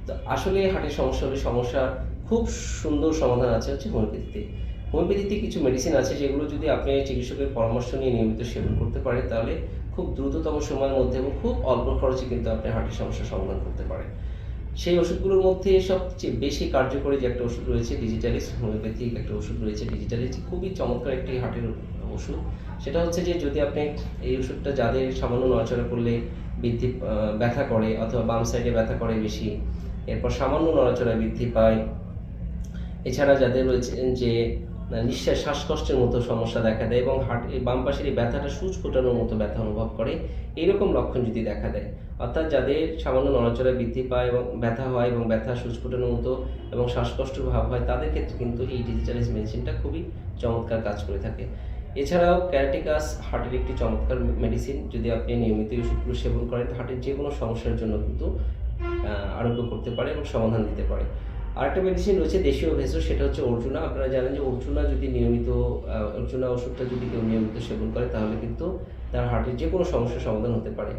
তো আসলে হার্টের সমস্যা হলে সমস্যার খুব সুন্দর সমাধান আছে হচ্ছে হোমিওপ্যাথিতে। হোমিওপ্যাথিতে কিছু মেডিসিন আছে যেগুলো যদি আপনি চিকিৎসকের পরামর্শ নিয়ে নিয়মিত সেবন করতে পারেন তাহলে খুব দ্রুততম সময়ের মধ্যে এবং খুব অল্প খরচে কিন্তু আপনি হার্টের সমস্যার সমাধান করতে পারেন। সেই ওষুধগুলোর মধ্যে সবচেয়ে বেশি কার্যকরী যে একটা ওষুধ রয়েছে ডিজিটালিস হোমিওপ্যাথিক একটা ওষুধ রয়েছে ডিজিটালিস খুবই চমৎকার একটি হার্টের ওষুধ। সেটা হচ্ছে যে যদি আপনি এই ওষুধটা যাদের সামান্য নড়াচড়া করলে ব্যথা করে অথবা বাম সাইডে ব্যথা করে বেশি, এরপর সামান্য নড়াচড়ায় বৃদ্ধি পায়। এছাড়া যাদের রয়েছে যে শ্বাসকষ্টের মতো সমস্যা দেখা দেয় এবং এই বাম পাশের এই ব্যথাটা সূচ ফোটানোর মতো ব্যথা অনুভব করে, এইরকম লক্ষণ যদি দেখা দেয়, অর্থাৎ যাদের সামান্য নড়াচড়া বৃদ্ধি পায় এবং ব্যথা হয় এবং ব্যথা সূচ ফোটানোর মতো এবং শ্বাসকষ্ট ভাব হয়, তাদের ক্ষেত্রে কিন্তু এই ডিজিটালাইজ মেডিসিনটা খুবই চমৎকার কাজ করে থাকে। এছাড়াও ক্যারাটিকাস হার্টের একটি চমৎকার মেডিসিন, যদি আপনি নিয়মিত এই ওষুধগুলো সেবন করেন হার্টের যে কোনো সমস্যার জন্য কিন্তু আরোগ্য করতে পারে এবং সমাধান দিতে পারে। আরেকটা মেডিসিন রয়েছে দেশীয় ভেষজ, সেটা হচ্ছে অর্জুনা। আপনারা জানেন যে অর্জুনা যদি নিয়মিত অর্জুনা ওষুধটা যদি কেউ নিয়মিত সেবন করে তাহলে কিন্তু তার হার্টের যে কোনো সমস্যার সমাধান হতে পারে।